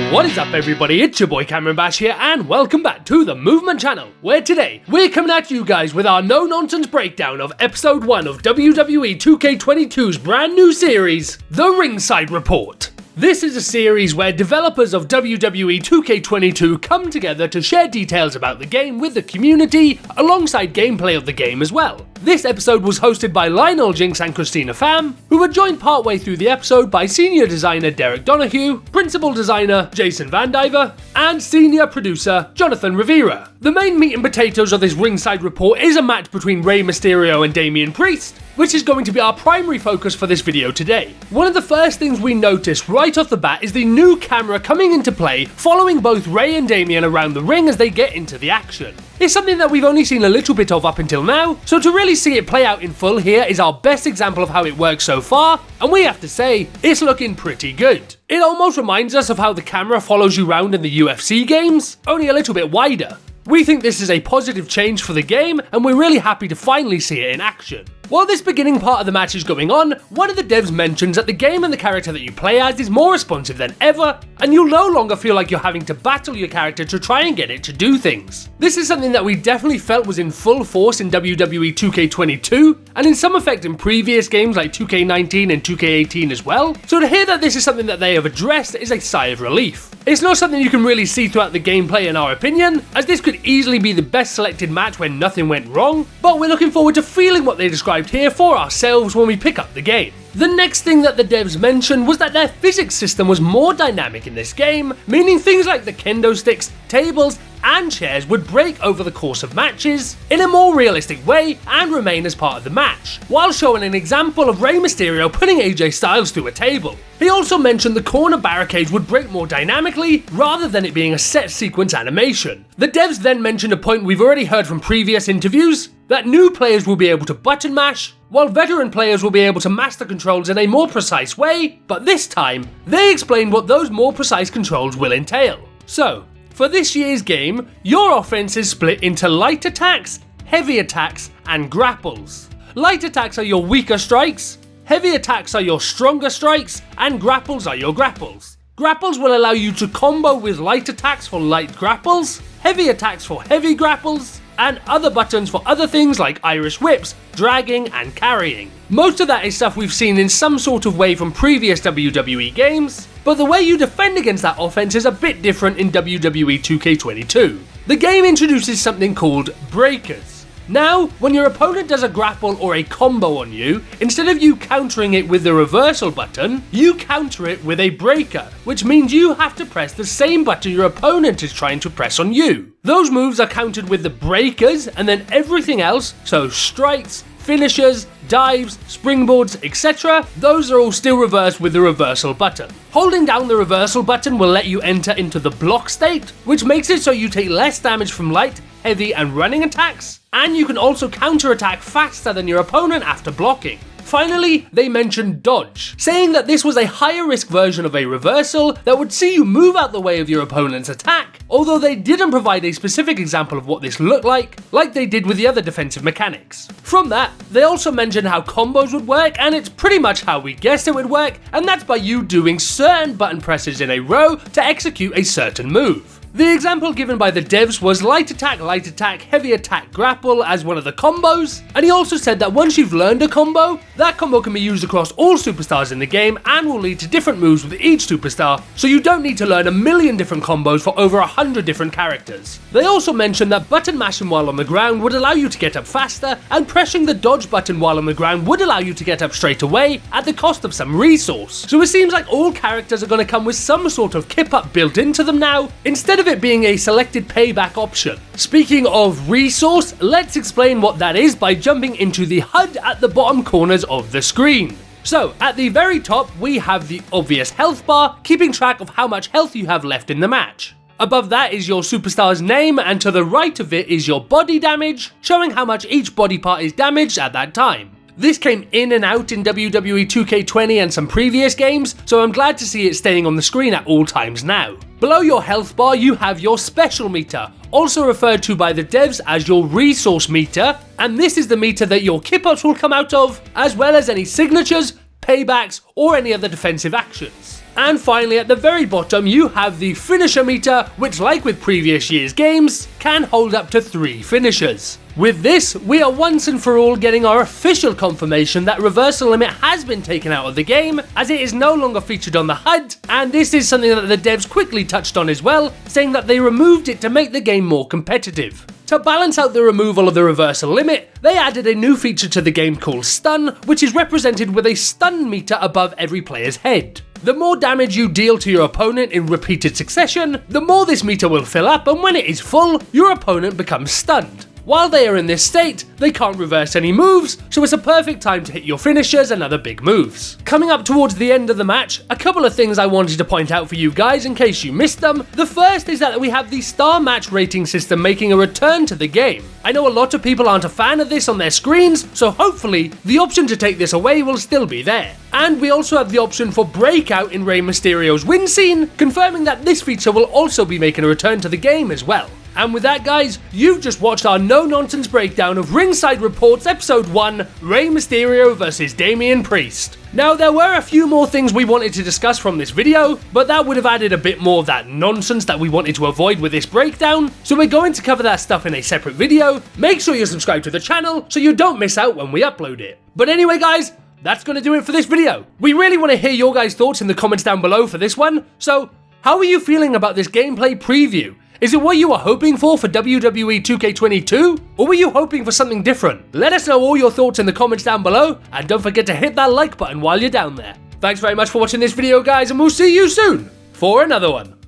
What is up everybody, it's your boy Cameron Bash here and welcome back to the Movement channel, where today we're coming at you guys with our no-nonsense breakdown of episode 1 of WWE 2K22's brand new series, The Ringside Report. This is a series where developers of WWE 2K22 come together to share details about the game with the community, alongside gameplay of the game as well. This episode was hosted by Lionel Jinx and Christina Pham, who were joined partway through the episode by senior designer Derek Donahue, principal designer Jason Van Diver, and senior producer Jonathan Rivera. The main meat and potatoes of this Ringside Report is a match between Rey Mysterio and Damian Priest, which is going to be our primary focus for this video today. One of the first things we notice right off the bat is the new camera coming into play, following both Rey and Damian around the ring as they get into the action. It's something that we've only seen a little bit of up until now, so to really see it play out in full here is our best example of how it works so far, and we have to say, it's looking pretty good. It almost reminds us of how the camera follows you around in the UFC games, only a little bit wider. We think this is a positive change for the game, and we're really happy to finally see it in action. While this beginning part of the match is going on, one of the devs mentions that the game and the character that you play as is more responsive than ever, and you'll no longer feel like you're having to battle your character to try and get it to do things. This is something that we definitely felt was in full force in WWE 2K22, and in some effect in previous games like 2K19 and 2K18 as well, so to hear that this is something that they have addressed is a sigh of relief. It's not something you can really see throughout the gameplay in our opinion, as this could easily be the best selected match when nothing went wrong, but we're looking forward to feeling what they described here for ourselves when we pick up the game. The next thing that the devs mentioned was that their physics system was more dynamic in this game, meaning things like the kendo sticks, tables, and chairs would break over the course of matches in a more realistic way and remain as part of the match, while showing an example of Rey Mysterio putting AJ Styles through a table. He also mentioned the corner barricades would break more dynamically rather than it being a set sequence animation. The devs then mentioned a point we've already heard from previous interviews, that new players will be able to button mash, while veteran players will be able to master controls in a more precise way, but this time, they explained what those more precise controls will entail. So, for this year's game, your offense is split into light attacks, heavy attacks, and grapples. Light attacks are your weaker strikes, heavy attacks are your stronger strikes, and grapples are your grapples. Grapples will allow you to combo with light attacks for light grapples, heavy attacks for heavy grapples, and other buttons for other things like Irish whips, dragging, and carrying. Most of that is stuff we've seen in some sort of way from previous WWE games, but the way you defend against that offense is a bit different in WWE 2K22. The game introduces something called breakers. Now, when your opponent does a grapple or a combo on you, instead of you countering it with the reversal button, you counter it with a breaker, which means you have to press the same button your opponent is trying to press on you. Those moves are countered with the breakers, and then everything else, so strikes, finishers, dives, springboards, etc., those are all still reversed with the reversal button. Holding down the reversal button will let you enter into the block state, which makes it so you take less damage from light, heavy, and running attacks, and you can also counter-attack faster than your opponent after blocking. Finally, they mentioned dodge, saying that this was a higher risk version of a reversal that would see you move out the way of your opponent's attack, although they didn't provide a specific example of what this looked like they did with the other defensive mechanics. From that, they also mentioned how combos would work, and it's pretty much how we guessed it would work, and that's by you doing certain button presses in a row to execute a certain move. The example given by the devs was light attack, heavy attack, grapple as one of the combos, and he also said that once you've learned a combo, that combo can be used across all superstars in the game and will lead to different moves with each superstar, so you don't need to learn a million different combos for over 100 different characters. They also mentioned that button mashing while on the ground would allow you to get up faster, and pressing the dodge button while on the ground would allow you to get up straight away at the cost of some resource. So it seems like all characters are going to come with some sort of kip up built into them now, instead of it being a selected payback option. Speaking of resource, let's explain what that is by jumping into the HUD at the bottom corners of the screen. So, at the very top, we have the obvious health bar, keeping track of how much health you have left in the match. Above that is your superstar's name, and to the right of it is your body damage, showing how much each body part is damaged at that time. This came in and out in WWE 2K20 and some previous games, so I'm glad to see it staying on the screen at all times now. Below your health bar, you have your special meter, also referred to by the devs as your resource meter, and this is the meter that your kip-ups will come out of, as well as any signatures, paybacks, or any other defensive actions. And finally, at the very bottom, you have the finisher meter, which, like with previous year's games, can hold up to 3 finishers. With this, we are once and for all getting our official confirmation that reversal limit has been taken out of the game, as it is no longer featured on the HUD, and this is something that the devs quickly touched on as well, saying that they removed it to make the game more competitive. To balance out the removal of the reversal limit, they added a new feature to the game called Stun, which is represented with a stun meter above every player's head. The more damage you deal to your opponent in repeated succession, the more this meter will fill up, and when it is full, your opponent becomes stunned. While they are in this state, they can't reverse any moves, so it's a perfect time to hit your finishers and other big moves. Coming up towards the end of the match, a couple of things I wanted to point out for you guys in case you missed them. The first is that we have the star match rating system making a return to the game. I know a lot of people aren't a fan of this on their screens, so hopefully the option to take this away will still be there. And we also have the option for breakout in Rey Mysterio's win scene, confirming that this feature will also be making a return to the game as well. And with that, guys, you've just watched our no-nonsense breakdown of Ringside Report's Episode 1, Rey Mysterio vs Damian Priest. Now, there were a few more things we wanted to discuss from this video, but that would have added a bit more of that nonsense that we wanted to avoid with this breakdown, so we're going to cover that stuff in a separate video. Make sure you're subscribed to the channel so you don't miss out when we upload it. But anyway, guys, that's going to do it for this video. We really want to hear your guys' thoughts in the comments down below for this one, so how are you feeling about this gameplay preview? Is it what you were hoping for WWE 2K22? Or were you hoping for something different? Let us know all your thoughts in the comments down below, and don't forget to hit that like button while you're down there. Thanks very much for watching this video, guys, and we'll see you soon for another one.